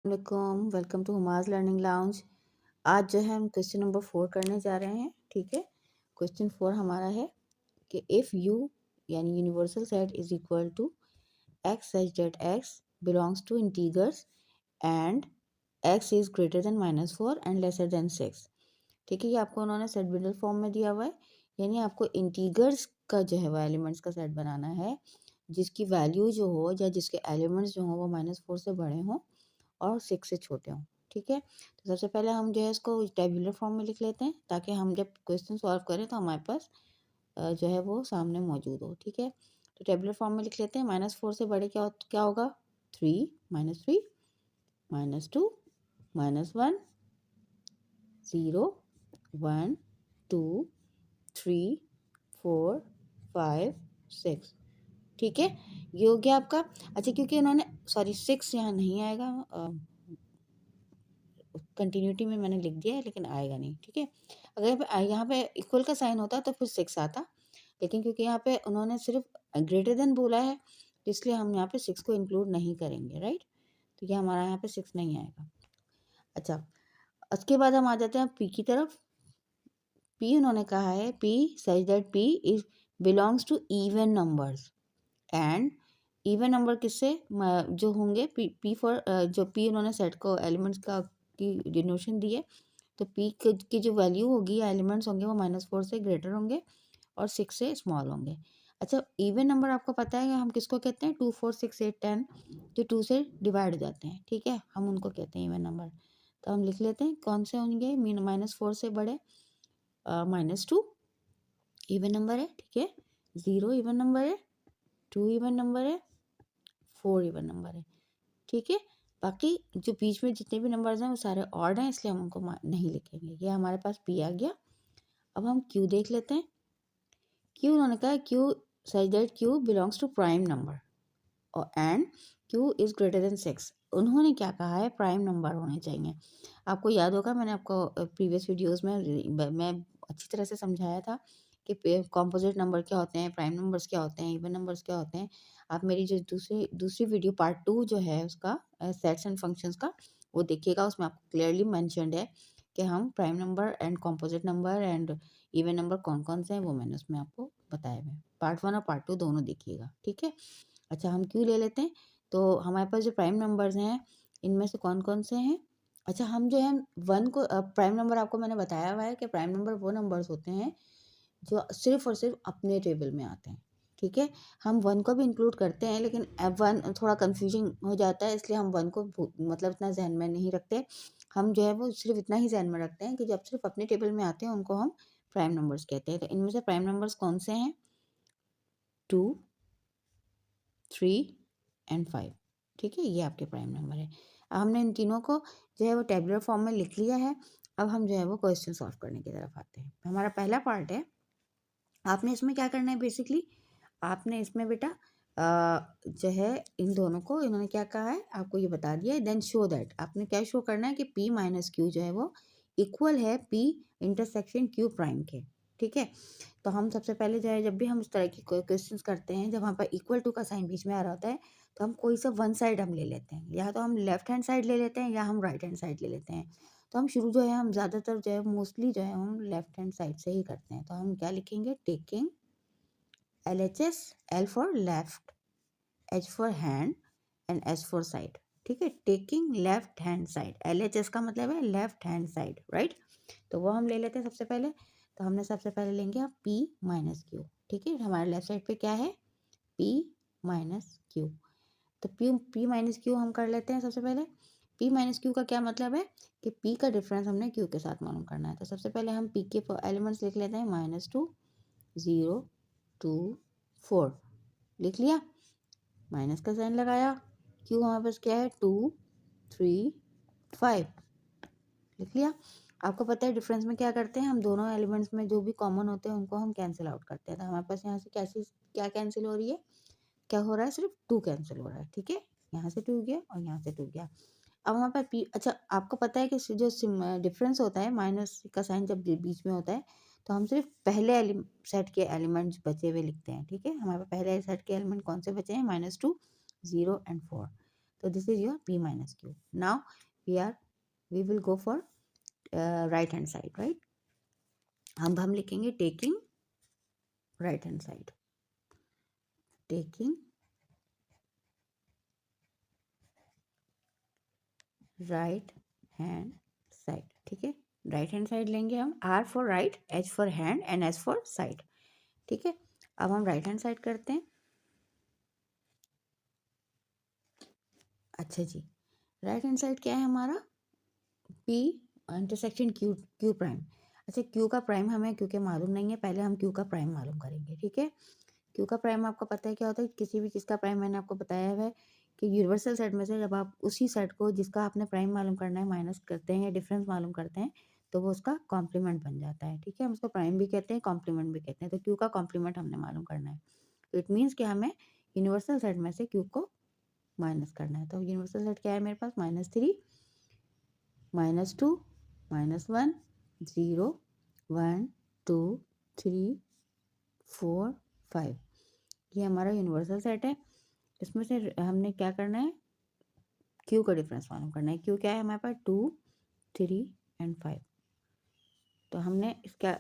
वालेकुम, welcome to हुमाज़ learning lounge. आज जो है हम क्वेश्चन नंबर 4 करने जा रहे हैं। ठीक है, क्वेश्चन 4 हमारा है कि इफ़ यू यानी universal set is equal to x such that x belongs to integers and x is greater than -4 and lesser than 6। ठीक है, ये आपको उन्होंने सेट बिल्डर फॉर्म में दिया हुआ है, यानी आपको इंटीजर्स का जो है वो एलिमेंट्स का सेट बनाना है जिसकी वैल्यू जो हो या जिसके एलिमेंट्स जो हो वो -4 से बड़े हों और 6 से छोटे हों। ठीक है, तो सबसे पहले हम जो है इसको टेबुलर फॉर्म में लिख लेते हैं ताकि हम जब क्वेश्चन सॉल्व करें तो हमारे पास जो है वो सामने मौजूद हो। ठीक है, तो टेबुलर फॉर्म में लिख लेते हैं। -4 से बड़े क्या होगा? 3 -3 -2 -1 0 1 2 3 4 5 6। ठीक है, ये हो गया आपका। अच्छा, क्योंकि इन्होंने सॉरी 6 यहाँ नहीं आएगा, कंटिन्यूटी में मैंने लिख दिया है लेकिन आएगा नहीं। ठीक है, अगर यहाँ पे इक्वल का साइन होता तो फिर 6 आता, लेकिन क्योंकि यहाँ पे उन्होंने सिर्फ ग्रेटर देन बोला है तो इसलिए हम यहाँ पे 6 को इंक्लूड नहीं करेंगे। राइट, तो ये हमारा यहाँ पे 6 नहीं आएगा। अच्छा, उसके बाद हम आ जाते हैं पी की तरफ। पी उन्होंने कहा है P such that P is belongs to even numbers and even number किससे जो होंगे पी फॉर जो पी उन्होंने सेट को एलिमेंट्स का की डिनोशन दी है, तो पी की जो वैल्यू होगी या एलिमेंट्स होंगे वो -4 से ग्रेटर होंगे और 6 से स्मॉल होंगे। अच्छा, इवन नंबर आपको पता है कि हम किसको कहते हैं? 2 4 6 8 10 जो 2 से डिवाइड हो जाते हैं। ठीक है, हम उनको कहते हैं इवन नंबर। तो हम लिख लेते हैं कौन से होंगे -4 से बड़े। -2 इवन नंबर है। ठीक है, 0 इवन नंबर है, 2 इवन नंबर है, 4 इवन नंबर है। ठीक है, बाकी जो बीच में जितने भी नंबर्स हैं वो सारे ऑड हैं, इसलिए हम उनको नहीं लिखेंगे। ये हमारे पास पी आ गया। अब हम क्यू देख लेते हैं। क्यू उन्होंने कहा Q such that Q belongs to prime number और and Q is greater than 6। उन्होंने क्या कहा है? प्राइम नंबर होने चाहिए। आपको याद होगा मैंने आपको प्रीवियस वीडियोस में मैं अच्छी तरह से समझाया था कि कॉम्पोजिट नंबर क्या होते हैं, प्राइम नंबर्स क्या होते हैं, इवन नंबर्स क्या होते हैं। आप मेरी जो दूसरी वीडियो पार्ट 2 जो है उसका सेट्स एंड फंक्शंस का, वो देखिएगा। उसमें आपको क्लियरली मेंशन्ड है कि हम prime number and composite number and even number कौन कौन से हैं, वो मैंने उसमें आपको बताया है। पार्ट 1 और पार्ट 2 दोनों देखिएगा। ठीक है, अच्छा हम क्यों ले लेते हैं? तो हमारे पास जो प्राइम नंबर्स हैं इनमें से कौन कौन से हैं? अच्छा, हम जो है 1 को प्राइम नंबर आपको मैंने बताया हुआ है कि प्राइम नंबर वो नंबर्स होते हैं जो सिर्फ और सिर्फ अपने टेबल में आते हैं। ठीक है, हम 1 को भी इंक्लूड करते हैं लेकिन 1 थोड़ा कंफ्यूजिंग हो जाता है, इसलिए हम 1 को मतलब इतना जहन में नहीं रखते। हम जो है वो सिर्फ इतना ही जहन में रखते हैं कि जब सिर्फ अपने टेबल में आते हैं उनको हम प्राइम नंबर्स कहते हैं। तो इनमें से प्राइम नंबर्स कौन से हैं? 2 3 एंड 5। ठीक है, ये आपके प्राइम नंबर है। अब हमने इन तीनों को जो है वो टेबुलर फॉर्म में लिख लिया है। अब हम जो है वो क्वेश्चन सॉल्व करने की तरफ आते हैं। हमारा पहला पार्ट है, आपने इसमें क्या करना है बेसिकली, आपने इसमें बेटा जो है इन दोनों को इन्होंने क्या कहा है आपको ये बता दिया है। देन शो दैट, आपने क्या शो करना है कि p माइनस क्यू जो है वो इक्वल है p इंटरसेक्शन q प्राइम के। ठीक है, तो हम सबसे पहले जो है जब भी हम इस तरह की क्वेश्चन करते हैं, जब वहाँ पर इक्वल टू का साइन बीच में आ रहा होता है तो हम कोई सा वन साइड हम ले लेते हैं, या तो हम लेफ्ट हैंड साइड ले लेते हैं या हम राइट हैंड साइड ले लेते हैं। तो हम शुरू जो है हम ज़्यादातर जो है मोस्टली जो है हम लेफ्ट हैंड साइड से ही करते हैं। तो हम क्या लिखेंगे? Taking LHS, L for left, H for hand and S for side. ठीक है, taking left hand side, LHS का मतलब है लेफ्ट हैंड साइड। राइट, तो वो हम ले लेते हैं सबसे पहले। तो हमने सबसे पहले लेंगे आप p माइनस क्यू। ठीक है, हमारे लेफ्ट साइड पे क्या है? p minus Q. तो p माइनस क्यू हम कर लेते हैं सबसे पहले। p माइनस क्यू का क्या मतलब है कि p का डिफरेंस हमने q के साथ मालूम करना है। तो सबसे पहले हम p के एलिमेंट्स लिख लेते हैं। -2 0 2 4 लिख लिया, माइनस का साइन लगाया। क्यू हमारे पास क्या है? 2 3 5 लिख लिया। आपको पता है डिफरेंस में क्या करते हैं हम? दोनों एलिमेंट्स में जो भी कॉमन होते हैं उनको हम कैंसिल आउट करते हैं। तो हमारे पास यहाँ से क्या चीज़ क्या कैंसिल हो रही है? क्या हो रहा है? सिर्फ 2 कैंसिल हो रहा है। ठीक है, यहाँ से 2 गया और यहाँ से 2 गया। अब हमारे पास पी, अच्छा आपको पता है कि जो डिफरेंस होता है माइनस का साइन जब बीच में होता है तो हम सिर्फ पहले सेट के एलिमेंट्स बचे हुए लिखते हैं। ठीक है, हमारे पास पहले सेट के एलिमेंट कौन से बचे हैं? -2 0 एंड 4। तो this is your p minus Q. Now we will go for right hand side, right. हम लिखेंगे taking right hand side, taking right hand side. ठीक है, राइट हैंड साइड लेंगे हम. R for right, H for hand and S for side. ठीक है, अब हम राइट हैंड साइड करते हैं. अच्छा जी, राइट हैंड साइड क्या है हमारा? P intersection Q prime. अच्छा, Q का प्राइम हमें क्योंकि मालूम नहीं है, पहले हम Q का प्राइम मालूम करेंगे. ठीक है, Q का प्राइम आपको पता है क्या होता है? किसी भी चीज़ का प्राइम मैंने आपको बताया है कि यूनिवर्सल सेट में से जब आप उसी सेट को जिसका आपने प्राइम मालूम करना है माइनस करते हैं या डिफरेंस मालूम करते हैं तो वो उसका कॉम्प्लीमेंट बन जाता है. ठीक है, हम उसको प्राइम भी कहते हैं, कॉम्प्लीमेंट भी कहते हैं. तो Q का कॉम्प्लीमेंट हमने मालूम करना है. तो इट मीन्स कि हमें यूनिवर्सल सेट में से Q को माइनस करना है. तो यूनिवर्सल सेट क्या है मेरे पास? -3, -2, -1, 0, 1, 2, 3, 4, 5. ये हमारा यूनिवर्सल सेट है. इसमें से हमने क्या करना है? क्यू का डिफरेंस मालूम करना है. क्यू क्या है हमारे पास? 2, 3 एंड 5. तो हमने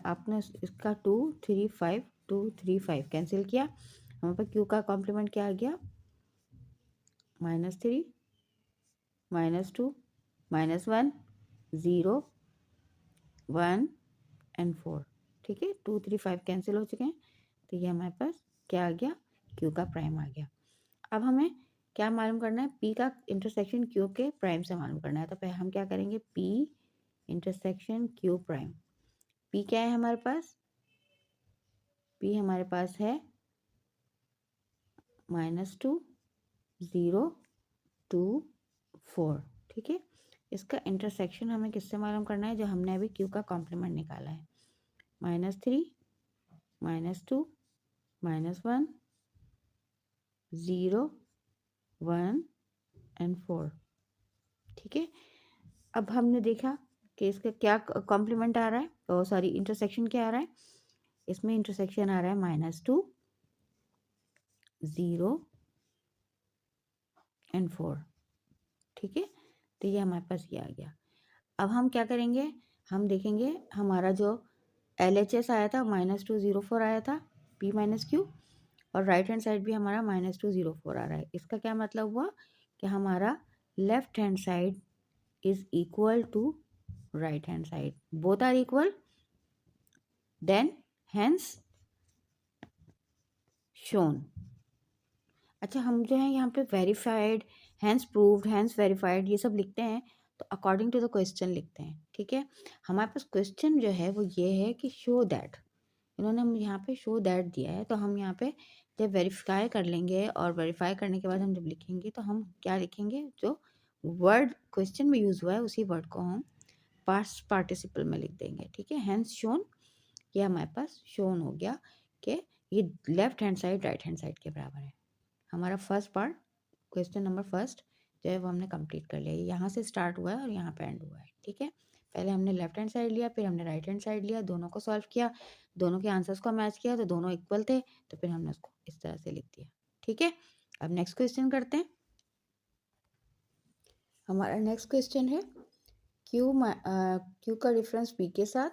आपने इसका 2, 3, 5, 2, 3, 5 कैंसिल किया. हमारे पास क्यू का कॉम्प्लीमेंट क्या आ गया? -3, -2, -1, 0, 1 एंड 4. ठीक है, 2, 3, 5 कैंसिल हो चुके हैं. तो ये हमारे पास क्या आ गया? क्यू का प्राइम आ गया. अब हमें क्या मालूम करना है? पी का इंटरसेक्शन क्यू के प्राइम से मालूम करना है. तो पहले हम क्या करेंगे? P intersection Q prime. P क्या है हमारे पास? पी हमारे पास है -2, 0, 2, 4. ठीक है, इसका इंटरसेक्शन हमें किससे मालूम करना है? जो हमने अभी क्यू का कॉम्प्लीमेंट निकाला है. -3, -2, -1, 0, 1 एंड 4. ठीक है, अब हमने देखा कि इसका क्या कॉम्प्लीमेंट आ रहा है, और सॉरी इंटरसेक्शन क्या आ रहा है? इसमें इंटरसेक्शन आ रहा है -2, 0 एंड 4. ठीक है, तो ये हमारे पास ये आ गया. अब हम क्या करेंगे? हम देखेंगे हमारा जो LHS आया था -204 आया था, P माइनस क्यू, और राइट हैंड साइड भी हमारा -204 आ रहा है. इसका क्या मतलब हुआ? कि हमारा left hand side is equal to right hand side. Both are equal, then hence shown. अच्छा, हम जो है यहाँ पे verified, hence proved, hence verified ये सब लिखते हैं तो अकॉर्डिंग टू द क्वेश्चन लिखते हैं. ठीक है, हमारे पास क्वेश्चन जो है वो ये है कि शो दैट. इन्होंने हम यहाँ पे शो दैट दिया है, तो हम यहाँ पे जब वेरीफाई कर लेंगे और वेरीफाई करने के बाद हम जब लिखेंगे तो हम क्या लिखेंगे? जो वर्ड क्वेश्चन में यूज़ हुआ है उसी वर्ड को हम पास्ट पार्टिसिपल में लिख देंगे. ठीक है, हैंस शोन, ये हमारे पास शोन हो गया कि ये left hand side right hand side के बराबर है. हमारा first part, question number first जो है वो हमने कंप्लीट कर लिया. यहाँ से स्टार्ट हुआ है और यहाँ पे एंड हुआ है. ठीक है, पहले हमने लेफ्ट हैंड साइड लिया, फिर हमने राइट हैंड साइड लिया, दोनों को सॉल्व किया, दोनों के आंसर्स को मैच किया तो दोनों इक्वल थे, तो फिर हमने उसको इस तरह से लिख दिया. ठीक है, अब नेक्स्ट क्वेश्चन करते हैं. हमारा नेक्स्ट क्वेश्चन है क्यू का डिफरेंस पी के साथ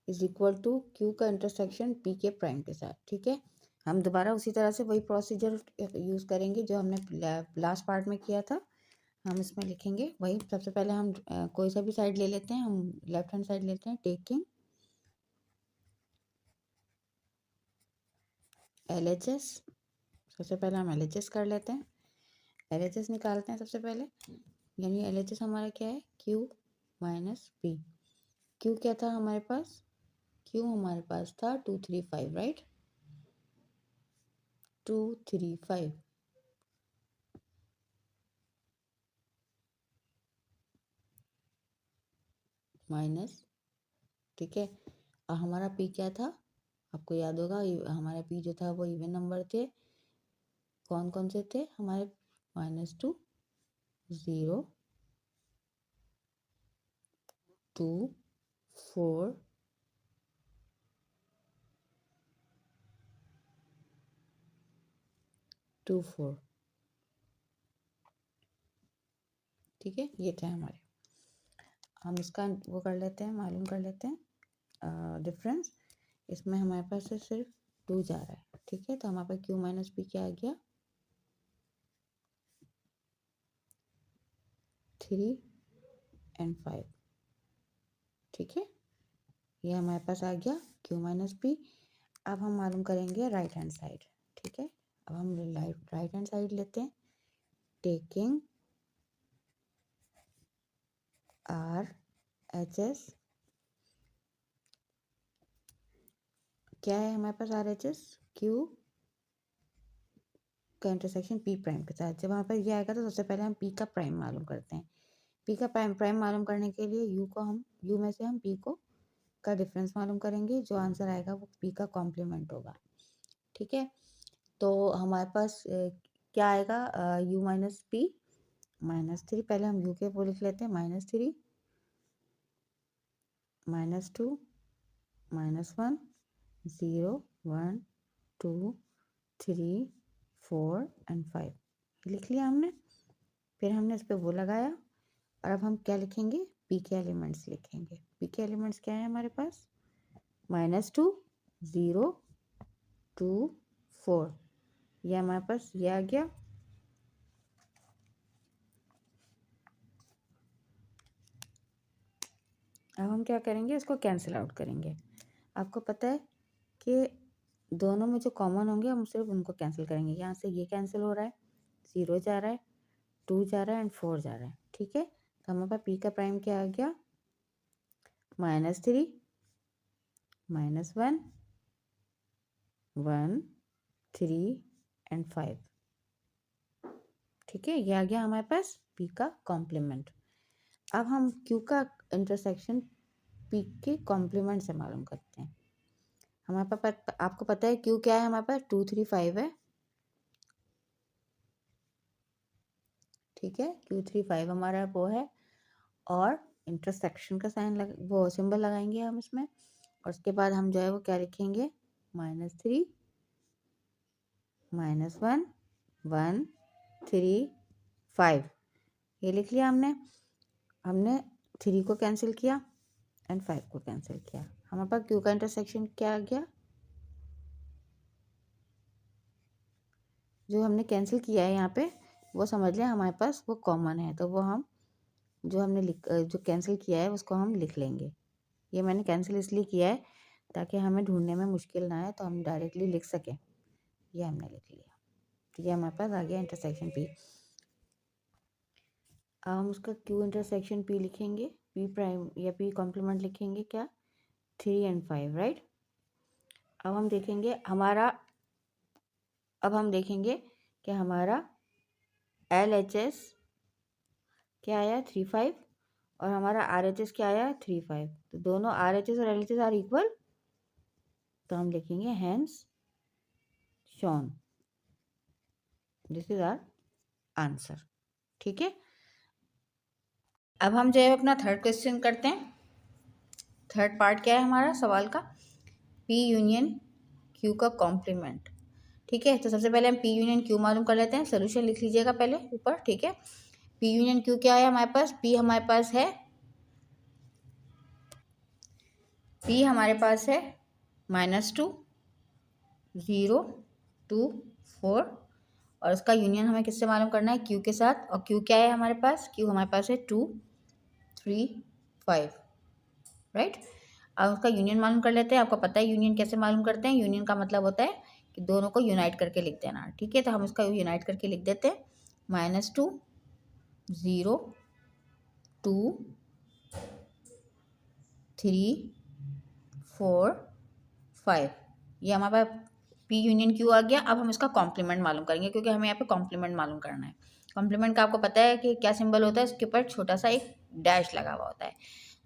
इज इक्वल टू क्यू का इंटरसेक्शन पी के प्राइम के साथ. ठीक है, हम दोबारा उसी तरह से वही प्रोसीजर यूज़ करेंगे जो हमने लास्ट पार्ट में किया था. हम इसमें लिखेंगे वही. सबसे पहले हम कोई सा भी साइड ले लेते हैं. हम लेफ्ट हैंड साइड लेते हैं. Taking LHS. सबसे पहले हम LHS कर लेते हैं. LHS निकालते हैं सबसे पहले. यानी LHS हमारा क्या है? Q minus P. Q क्या था हमारे पास? Q हमारे पास था 2, 3, 5, राइट. 2, 3, 5 माइनस. ठीक है, और हमारा P क्या था? आपको याद होगा हमारा P जो था वो इवन नंबर थे. कौन कौन से थे हमारे? -2, 0, 2, 4, 2, 4. ठीक है, ये थे हमारे। हम इसका वो कर लेते हैं, मालूम कर लेते हैं डिफरेंस। इसमें हमारे पास से सिर्फ 2 जा रहा है, ठीक है। तो हमारे पास क्यू माइनस पी क्या आ गया, 3 and 5, ठीक है। ये हमारे पास आ गया क्यू माइनस पी। अब हम मालूम करेंगे राइट हैंड साइड, ठीक है। अब हम राइट हैंड साइड लेते हैं, टेकिंग आर एच एस, क्या है हमारे पास आर एच एस, क्यू का इंटरसेक्शन पी प्राइम के साथ। जब हमारे पास ये आएगा तो सबसे पहले हम पी का प्राइम मालूम करते हैं। पी का प्राइम मालूम करने के लिए यू में से हम पी को का डिफरेंस मालूम करेंगे। जो आंसर आएगा वो पी का कॉम्प्लीमेंट होगा, ठीक है। तो हमारे पास क्या आएगा, यू माइनस पी -3। पहले हम यू के वो लिख लेते हैं, -3 -2 -1 0 1 2 3 4 and 5, लिख लिया हमने। फिर हमने इस पर वो लगाया और अब हम क्या लिखेंगे, पी के एलिमेंट्स लिखेंगे। पी के एलिमेंट्स क्या है हमारे पास, -2 0 2 4, ये हमारे पास ये आ गया। अब हम क्या करेंगे, इसको कैंसिल आउट करेंगे। आपको पता है कि दोनों में जो कॉमन होंगे हम सिर्फ उनको कैंसिल करेंगे। यहाँ से ये कैंसिल हो रहा है, 0 जा रहा है, 2 जा रहा है एंड 4 जा रहा है, ठीक है। तो हमारे पास पी का प्राइम क्या आ गया, -3 -1 1 3 and 5, ठीक है। ये आ गया हमारे पास पी का कॉम्प्लीमेंट। अब हम क्यू का इंटरसेक्शन पी के कॉम्प्लीमेंट से मालूम करते हैं। हमारे पास आपको पता है क्यू क्या है, हमारे पास 2 3 5 है, ठीक है। क्यू 3 5 हमारा वो है, और इंटरसेक्शन का साइन वो सिंबल लगाएंगे हम इसमें। और उसके बाद हम जो है वो क्या लिखेंगे, -3 -1 1 3 5, ये लिख लिया हमने। हमने 3 को कैंसिल किया एंड 5 को कैंसिल किया। हमारे पास क्यू का इंटरसेक्शन क्या आ गया, जो हमने कैंसिल किया है यहाँ पे वो समझ लें हमारे पास वो कॉमन है। तो वो हम जो हमने जो कैंसिल किया है उसको हम लिख लेंगे। ये मैंने कैंसिल इसलिए किया है ताकि हमें ढूंढने में मुश्किल ना आए, तो हम डायरेक्टली लिख सकें। ये हमने लिख लिया, तो ये हमारे पास आ गया इंटरसेक्शन पी। अब हम उसका क्यू इंटरसेक्शन पी लिखेंगे, पी प्राइम या पी कॉम्प्लीमेंट लिखेंगे क्या, 3 and 5, राइट। अब हम देखेंगे कि हमारा LHS क्या आया, 3 5, और हमारा RHS क्या आया, 3 5। तो दोनों RHS और LHS आर इक्वल, तो हम लिखेंगे hence shown, this is our answer, ठीक है। अब हम जो है अपना थर्ड क्वेश्चन करते हैं। थर्ड पार्ट क्या है हमारा सवाल का, P यूनियन Q का कॉम्प्लीमेंट, ठीक है। तो सबसे पहले हम P यूनियन Q मालूम कर लेते हैं। सोल्यूशन लिख लीजिएगा पहले ऊपर, ठीक है। P यूनियन Q क्या है हमारे पास, P हमारे पास है -2 0 2 4, और उसका यूनियन हमें किससे मालूम करना है, Q के साथ। और Q क्या है हमारे पास, Q हमारे पास है 2 3 5, राइट। अब उसका यूनियन मालूम कर लेते हैं। आपको पता है यूनियन कैसे मालूम करते हैं, यूनियन का मतलब होता है कि दोनों को यूनाइट करके लिख देना, ठीक है। तो हम इसका यूनाइट करके लिख देते हैं, -2 0 2 3 4 5, ये हमारे पास P यूनियन Q आ गया। अब हम इसका कॉम्प्लीमेंट मालूम करेंगे, क्योंकि हमें यहाँ पे कॉम्प्लीमेंट मालूम करना है। कॉम्प्लीमेंट का आपको पता है कि क्या सिंबल होता है, इसके ऊपर छोटा सा एक डैश लगा हुआ होता है।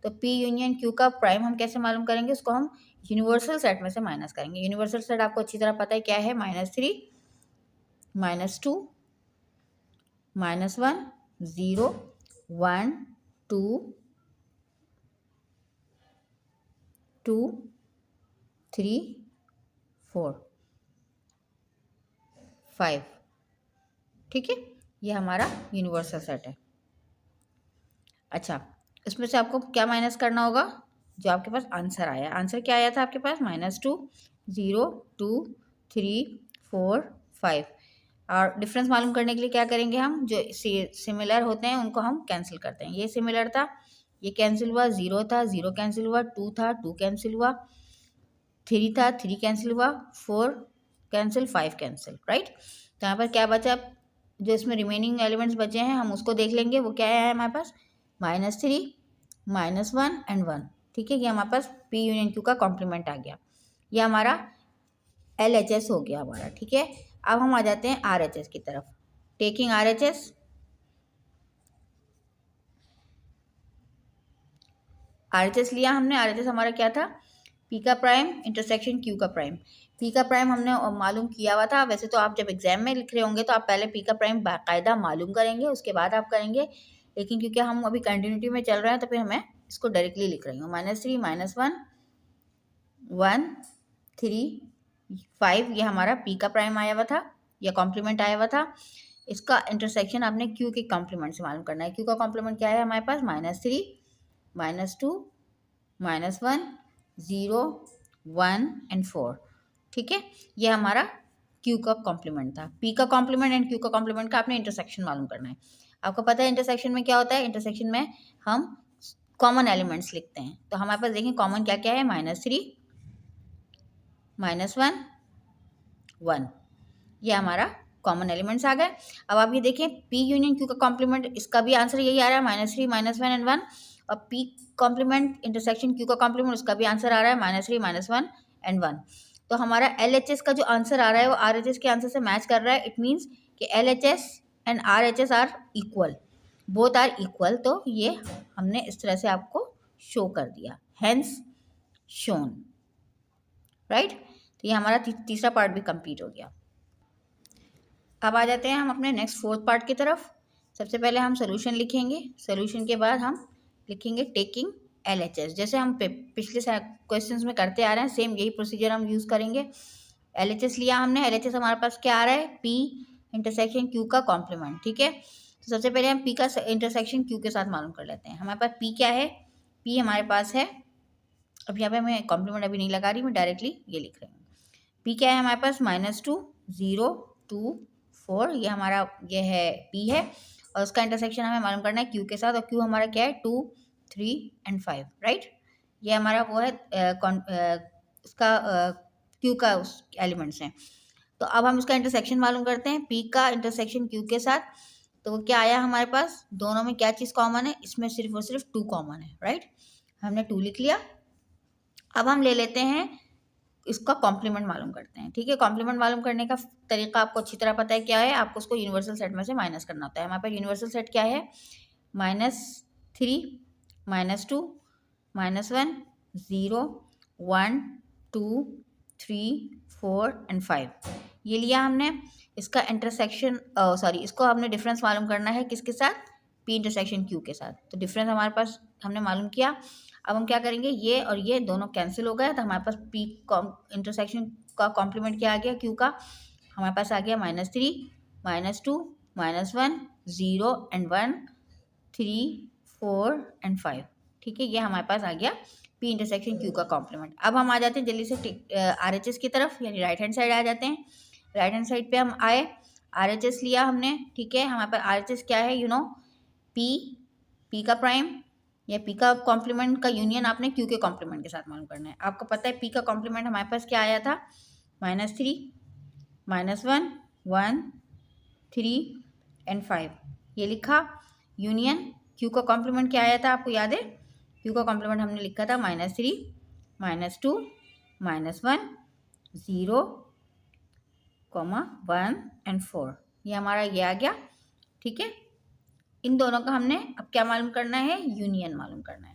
तो P यूनियन Q का प्राइम हम कैसे मालूम करेंगे, उसको हम यूनिवर्सल सेट में से माइनस करेंगे। यूनिवर्सल सेट आपको अच्छी तरह पता है क्या है, -3 -2 -1 0 1 2 2 3 4 5, ठीक है। ये हमारा यूनिवर्सल सेट है। अच्छा, इसमें से आपको क्या माइनस करना होगा, जो आपके पास आंसर आया। आंसर क्या आया था आपके पास, -2, 0, 2, 3, 4, 5। और डिफरेंस मालूम करने के लिए क्या करेंगे हम, जो सिमिलर होते हैं उनको हम कैंसिल करते हैं। ये सिमिलर था, ये कैंसिल हुआ, 0 था, 0 कैंसिल हुआ, 2 था, 2 कैंसिल हुआ, 3 था, 3 कैंसिल हुआ, 4 कैंसिल, 5 कैंसिल, राइट। तो यहाँ पर क्या बचा, जो इसमें रिमेनिंग एलिमेंट्स बचे हैं हम उसको देख लेंगे। वो क्या है हमारे पास, -3, -1 एंड 1। ठीक है, ये हमारे पास P यूनियन Q का कॉम्प्लीमेंट आ गया। ये हमारा LHS हो गया हमारा। ठीक है, अब हम आ जाते हैं RHS की तरफ। टेकिंग RHS, RHS लिया हमने। RHS हमारा क्या था, P का प्राइम इंटरसेक्शन Q का प्राइम। P का प्राइम हमने मालूम किया हुआ था। वैसे तो आप जब एग्जाम में लिख रहे होंगे तो आप पहले P का प्राइम बाकायदा मालूम करेंगे, उसके बाद आप करेंगे। लेकिन क्योंकि हम अभी कंटिन्यूटी में चल रहे हैं तो फिर हमें इसको डायरेक्टली लिख रही हूँ। -3, -1, 1, 3, 5, ये हमारा P का प्राइम आया हुआ था या कॉम्प्लीमेंट आया हुआ था। इसका इंटरसेक्शन आपने Q के कॉम्प्लीमेंट से मालूम करना है। Q का कॉम्प्लीमेंट क्या है हमारे पास, -3, -2, -1, 0, 1 एंड 4। ठीक है, ये हमारा Q का कॉम्प्लीमेंट था। P का कॉम्प्लीमेंट एंड Q का कॉम्प्लीमेंट का आपने इंटरसेक्शन मालूम करना है। आपको पता है इंटरसेक्शन में क्या होता है, इंटरसेक्शन में हम कॉमन एलिमेंट्स लिखते हैं। तो हमारे पास देखें कॉमन क्या क्या है, -3, -1, 1, ये हमारा कॉमन एलिमेंट्स आ गए। अब आप ये देखिए P यूनियन Q का कॉम्प्लीमेंट, इसका भी आंसर यही आ रहा है, -3, -1 एंड 1। और P कॉम्प्लीमेंट इंटरसेक्शन Q का कॉम्प्लीमेंट, उसका भी आंसर आ रहा है -3, -1 एंड 1। तो हमारा LHS का जो आंसर आ रहा है वो RHS के आंसर से मैच कर रहा है। इट मीन्स कि LHS and RHS are equal, both are equal. तो ये हमने इस तरह से आपको शो कर दिया, हेंस शोन, राइट। तो ये हमारा तीसरा पार्ट भी कंप्लीट हो गया। अब आ जाते हैं हम अपने नेक्स्ट फोर्थ पार्ट की तरफ। सबसे पहले हम सोल्यूशन लिखेंगे, सोल्यूशन के बाद हम लिखेंगे टेकिंग LHS। जैसे हम पिछले क्वेश्चंस में करते आ रहे हैं, सेम यही प्रोसीजर हम यूज़ करेंगे। LHS लिया हमने, LHS हमारे पास क्या आ रहा है, P इंटरसेक्शन Q का कॉम्प्लीमेंट। ठीक है, तो सबसे पहले हम P का इंटरसेक्शन Q के साथ मालूम कर लेते हैं। हमारे पास P क्या है, P हमारे पास है, अब यहाँ पे मैं कॉम्प्लीमेंट अभी नहीं लगा रही, मैं डायरेक्टली ये लिख रही हूँ। P क्या है हमारे पास, -2, 0, 2, 4, ये हमारा ये है P है। और उसका इंटरसेक्शन हमें मालूम करना है Q के साथ। और Q हमारा क्या है, 2, 3 एंड 5, राइट। ये हमारा वो है इसका Q का एलिमेंट्स हैं। तो अब हम इसका इंटरसेक्शन मालूम करते हैं, P का इंटरसेक्शन Q के साथ। तो वो क्या आया हमारे पास, दोनों में क्या चीज़ कॉमन है, इसमें सिर्फ और सिर्फ 2 कॉमन है, राइट। हमने 2 लिख लिया। अब हम ले लेते हैं इसका कॉम्प्लीमेंट मालूम करते हैं। ठीक है, कॉम्प्लीमेंट मालूम करने का तरीका आपको अच्छी तरह पता है क्या है, आपको उसको यूनिवर्सल सेट में से माइनस करना होता है। हमारे पास यूनिवर्सल सेट क्या है, -3, -2, -1, 0, 1, 2, 3, 4 एंड 5, ये लिया हमने। इसका इंटरसेक्शन सॉरी इसको हमने डिफरेंस मालूम करना है किसके साथ, P इंटरसेक्शन Q के साथ। तो डिफरेंस हमारे पास हमने मालूम किया। अब हम क्या करेंगे, ये और ये दोनों कैंसिल हो गए, तो हमारे पास P इंटरसेक्शन का कॉम्प्लीमेंट क्या आ गया, Q का, हमारे पास आ गया -3, -2, -1, 0 एंड 1, 3, 4 एंड 5। ठीक है, ये हमारे पास आ गया P इंटरसेक्शन Q का कॉम्प्लीमेंट। अब हम आ जाते हैं जल्दी से RHS की तरफ, यानी राइट हैंड साइड आ जाते हैं। राइट हैंड साइड पे हम आए, RHS लिया हमने। ठीक है, हमारे पास RHS क्या है, P का प्राइम या P का कॉम्प्लीमेंट का यूनियन आपने Q के कॉम्प्लीमेंट के साथ मालूम करना है। आपको पता है P का कॉम्प्लीमेंट हमारे पास क्या आया था, -3, -1, 1, 3 एंड 5, ये लिखा। यूनियन Q का कॉम्प्लीमेंट क्या आया था, आपको याद है, Q का कॉम्प्लीमेंट हमने लिखा था -3, -2, -1, 0, 1 एंड 4, ये हमारा ये आ गया। ठीक है, इन दोनों का हमने अब क्या मालूम करना है, यूनियन मालूम करना है।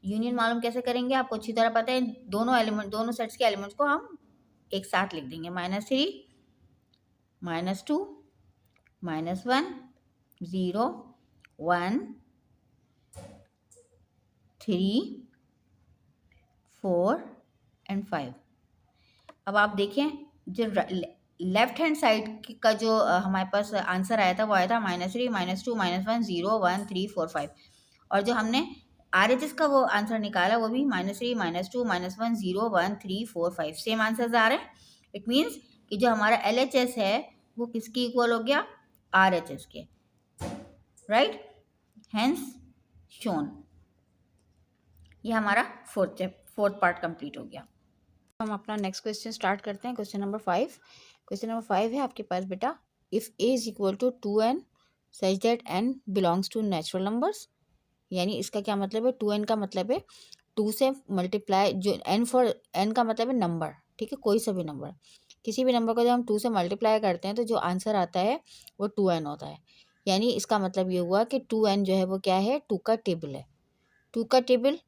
यूनियन मालूम कैसे करेंगे, आपको अच्छी तरह पता है। दोनों सेट्स के एलिमेंट्स को हम एक साथ लिख देंगे, -3, -2, -1, 0, 1, 3, 4 एंड 5। अब आप देखें जो लेफ्ट हैंड साइड का जो हमारे पास आंसर आया था वो आया था -3, -2, -1, 0, 1, 3, 4, 5। और जो हमने RHS का वो आंसर निकाला वो भी -3, -2, -1, 0, 1, 3, 4, 5 सेम आंसर्स आ रहे हैं। इट मीन्स कि जो हमारा LHS है वो किसकी इक्वल हो गया, RHS के, राइट, हेंस शोन। ये हमारा फोर्थ पार्ट कंप्लीट हो गया। हम अपना नेक्स्ट क्वेश्चन स्टार्ट करते हैं। Question number 5। क्वेश्चन नंबर 5 है आपके पास बेटा, if a is equal to 2n such that n belongs to natural numbers. यानी इसका क्या मतलब है, 2n का मतलब है 2 से मल्टीप्लाई, जो n फॉर n का मतलब है नंबर, ठीक है, कोई सा भी नंबर, किसी भी नंबर को जब हम 2 से मल्टीप्लाई करते हैं तो जो आंसर आता है वो 2n होता है। यानी इसका मतलब ये हुआ कि 2n जो है वो क्या है, 2 का टेबल है, 2 का टेबल।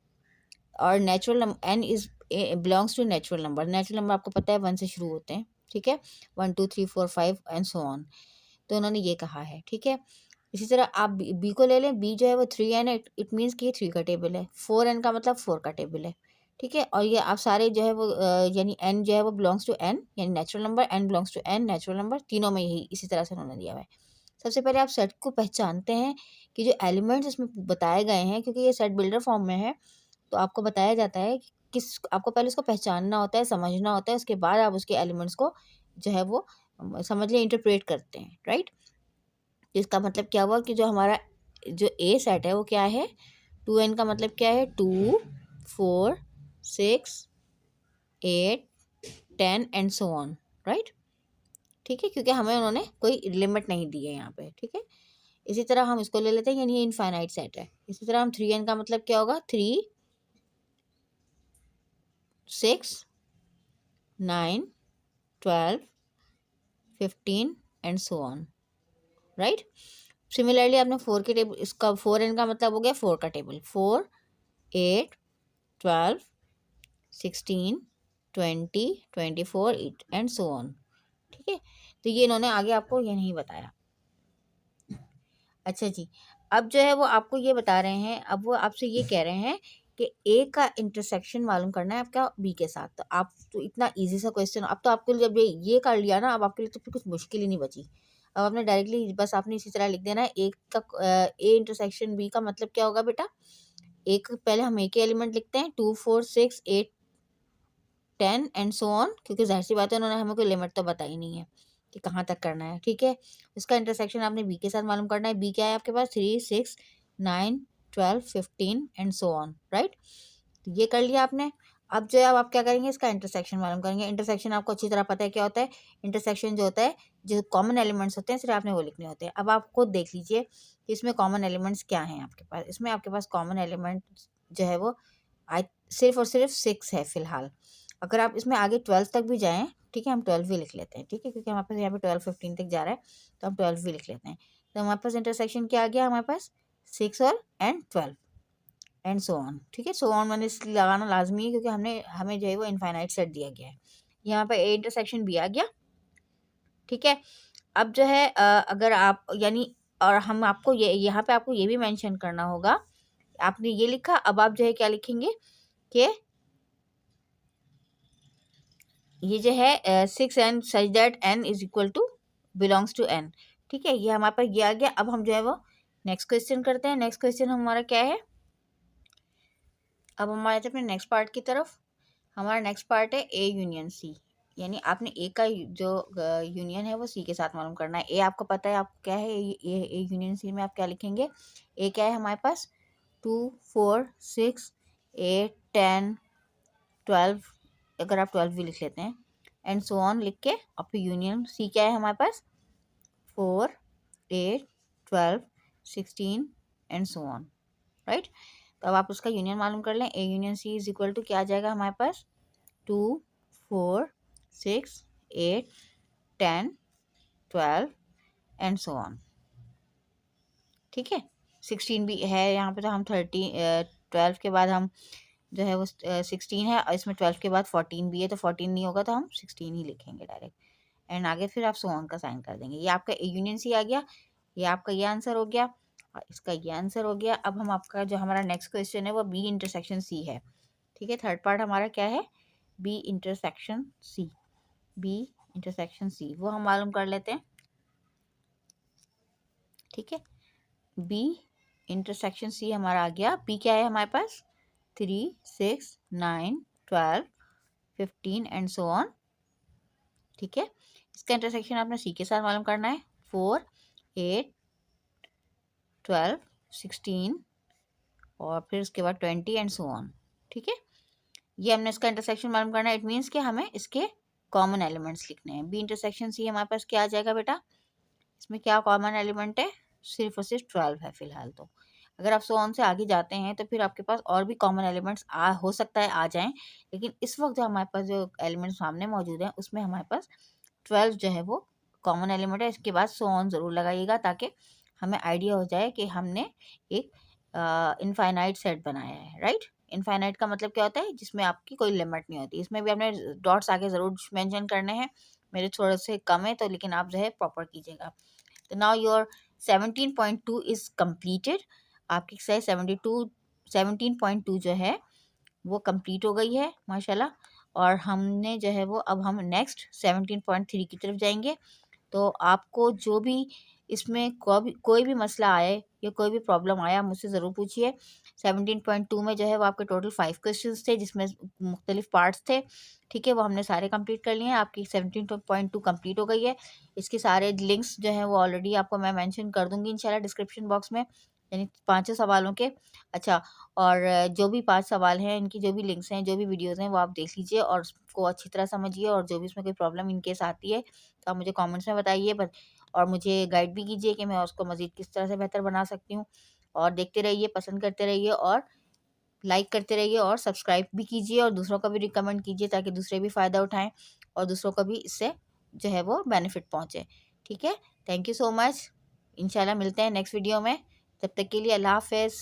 और natural n is belongs to natural number आपको पता है 1 से शुरू होते हैं, ठीक है, 1 2 3 4 5 एंड सो ऑन। तो उन्होंने ये कहा है, ठीक है। इसी तरह आप बी को ले लें, बी जो है वो 3n है, इट मीन्स कि ये 3 का टेबल है, 4n का मतलब 4 का टेबल है, ठीक है। और ये आप सारे जो है वो यानी n जो है वो बिलोंग्स टू n, यानी natural number, n belongs to n natural number, तीनों में यही इसी तरह से उन्होंने दिया हुआ है। सबसे पहले आप सेट को पहचानते हैं कि जो एलिमेंट्स इसमें बताए गए हैं, क्योंकि ये सेट बिल्डर फॉर्म में है, तो आपको बताया जाता है कि आपको पहले उसको पहचानना होता है, समझना होता है, उसके बाद आप उसके एलिमेंट्स को जो है वो समझ लें, इंटरप्रेट करते हैं, राइट। इसका मतलब क्या हुआ कि जो हमारा जो ए सेट है वो क्या है, 2n का मतलब क्या है, 2 4 6 8 10 एंड सो ऑन, राइट, ठीक है, क्योंकि हमें उन्होंने कोई लिमिट नहीं दी है यहाँ पे, ठीक है। इसी तरह हम इसको ले लेते हैं, यानी ये इनफाइनाइट सेट है। इसी तरह हम 3n का मतलब क्या होगा, 3 6 9 12 15 and so on, right. Similarly आपने 4 के टेबल, इसका 4n का मतलब हो गया 4 का टेबल, 4 8 12 16 20 24 8 एंड सो ऑन, ठीक है। तो ये इन्होंने आगे आपको ये नहीं बताया। अच्छा जी, अब जो है वो आपको ये बता रहे हैं, अब वो आपसे ये कह रहे हैं कि ए का इंटरसेक्शन मालूम करना है आपका बी के साथ। तो आप तो इतना इजी सा क्वेश्चन, अब तो आपके लिए जब ये कर लिया ना, अब आपके लिए तो फिर कुछ मुश्किल ही नहीं बची। अब आपने डायरेक्टली बस आपने इसी तरह लिख देना है, ए का ए इंटरसेक्शन बी का मतलब क्या होगा बेटा, एक पहले हम ए के एलिमेंट लिखते हैं, 2 4 6 8 10 एंड सो ऑन, क्योंकि जाहिर सी बात है उन्होंने हमें कोई लिमिट तो बताई नहीं है कि कहाँ तक करना है, ठीक है। इसका इंटरसेक्शन आपने बी के साथ मालूम करना है। बी क्या है आपके पास, 3 6 9 12 15 एंड सो ऑन, राइट। तो ये कर लिया आपने। अब जो है अब आप क्या करेंगे, इसका इंटरसेक्शन मालूम करेंगे। इंटरसेक्शन आपको अच्छी तरह पता है क्या होता है। इंटरसेक्शन जो होता है, जो कॉमन एलिमेंट्स होते हैं सिर्फ आपने वो लिखने होते हैं। अब आप खुद देख लीजिए कि इसमें कॉमन एलिमेंट्स क्या हैं आपके पास। इसमें आपके पास कॉमन एलिमेंट जो है वो आई सिर्फ और सिर्फ 6 है फिलहाल। अगर आप इसमें आगे 12 तक भी जाएँ, ठीक है, हम 12 भी लिख लेते हैं, ठीक है, क्योंकि हमारे पास यहाँ पे 12 15 तक जा रहा है, तो हम 12 भी लिख लेते हैं। तो हमारे पास इंटरसेक्शन क्या आ गया, हमारे पास 6 और एंड 12 एंड सो ऑन, ठीक है। सो ऑन मैंने इसलिए लगाना लाजमी है क्योंकि हमें जो है वो इनफाइनाइट सेट दिया गया है। यहाँ पे ए इंटरसेक्शन भी आ गया, ठीक है। अब जो है अगर आप यानी, और हम आपको ये यहाँ पे आपको ये भी मेंशन करना होगा, आपने ये लिखा, अब आप जो है क्या लिखेंगे कि ये जो है 6 N such that N is equal to belongs to N, ठीक है। ये हमारे पास ये आ गया। अब हम जो है वो नेक्स्ट क्वेश्चन करते हैं। नेक्स्ट क्वेश्चन हमारा क्या है, अब हम आए थे अपने नेक्स्ट पार्ट की तरफ। हमारा नेक्स्ट पार्ट है ए यूनियन सी, यानी आपने ए का जो यूनियन है वो सी के साथ मालूम करना है। ए आपको पता है आप क्या है, ए यूनियन सी में आप क्या लिखेंगे, ए क्या है हमारे पास 2 4 6 8 10 12, अगर आप 12 भी लिख लेते हैं एंड सो ऑन लिख के, और फिर यूनियन सी क्या है हमारे पास 4 8 12 16 एंड सो ऑन, राइट। तो अब आप उसका यूनियन मालूम कर लें। A union C is equal to क्या आ जाएगा हमारे पास, 2 4 6 8 10 12 एंड सो ऑन, ठीक है। 16 भी है यहाँ पे, तो हम 12 के बाद हम जो है वो 16 है, और इसमें 12 के बाद 14 भी है, तो 14 नहीं होगा तो हम 16 ही लिखेंगे डायरेक्ट, एंड आगे फिर आप सो ऑन का साइन कर देंगे। ये आपका ए यूनियन सी आ गया, ये आपका ये आंसर हो गया, और इसका ये आंसर हो गया। अब हम आपका जो हमारा नेक्स्ट क्वेश्चन है वो बी इंटरसेक्शन सी है, ठीक है। थर्ड पार्ट हमारा क्या है, B intersection C, B intersection C वो हम मालूम कर लेते हैं, ठीक है। बी इंटरसेक्शन सी हमारा आ गया। पी क्या है हमारे पास? 3, 6, 9, 12, 15 एंड सो ऑन। ठीक है, इसका इंटरसेक्शन आपने सी के साथ मालूम करना है। 4, 8, 12, 16 और फिर उसके बाद 20 एंड सो ऑन। ठीक है, ये हमने इसका इंटरसेक्शन मालूम करना है। इट मीन्स कि हमें इसके कॉमन एलिमेंट्स लिखने हैं। बी इंटरसेक्शन सी हमारे पास क्या आ जाएगा बेटा? इसमें क्या कॉमन एलिमेंट है? सिर्फ और सिर्फ 12 है फिलहाल तो। अगर आप सो ऑन से आगे जाते हैं तो फिर आपके पास और भी कॉमन एलिमेंट्स हो सकता है आ जाएं, लेकिन इस वक्त जो हमारे पास जो एलिमेंट्स सामने मौजूद हैं उसमें हमारे पास 12 जो है वो कॉमन एलिमेंट है। इसके बाद सो ऑन ज़रूर लगाइएगा ताकि हमें आइडिया हो जाए कि हमने एक इनफाइनाइट सेट बनाया है। राइट, इनफाइनाइट का मतलब क्या होता है? जिसमें आपकी कोई लिमिट नहीं होती। इसमें भी आपने डॉट्स आगे ज़रूर मेंशन करने हैं। मेरे थोड़े से कम है तो, लेकिन आप जो है प्रॉपर कीजिएगा। तो नाउ योर 17.2 इज कंप्लीटेड। आपकी एक्सरसाइज 17.2 जो है वो कंप्लीट हो गई है माशाल्लाह। और हमने जो है वो अब हम नेक्स्ट 17.3 की तरफ जाएंगे। तो आपको जो भी इसमें कोई भी मसला आए या कोई भी प्रॉब्लम आया मुझसे ज़रूर पूछिए। 17.2 में जो है वो आपके टोटल 5 क्वेश्चंस थे जिसमें मुख्तलिफ पार्ट्स थे। ठीक है, वो हमने सारे कंप्लीट कर लिए हैं। आपकी 17.2 कंप्लीट हो गई है। इसके सारे लिंक्स जो हैं वो ऑलरेडी आपको मैं मेंशन कर दूंगी इंशाल्लाह डिस्क्रिप्शन बॉक्स में, यानी 5 सवालों के। अच्छा, और जो भी 5 सवाल हैं इनकी जो भी लिंक्स हैं, जो भी वीडियोज़ हैं वो आप देख लीजिए और उसको अच्छी तरह समझिए। और जो भी उसमें कोई प्रॉब्लम इन केस आती है तो आप मुझे कमेंट्स में बताइए, और मुझे गाइड भी कीजिए कि मैं उसको मज़ीद किस तरह से बेहतर बना सकती हूँ। और देखते रहिए, पसंद करते रहिए और लाइक करते रहिए और सब्सक्राइब भी कीजिए और दूसरों को भी रिकमेंड कीजिए ताकि दूसरे भी फ़ायदा उठाएँ और दूसरों को भी इससे जो है वो बेनिफिट पहुँचे। ठीक है, थैंक यू सो मच। इंशाल्लाह मिलते हैं नेक्स्ट वीडियो में। तब तक के लिए अल्लाह हाफ़िज़।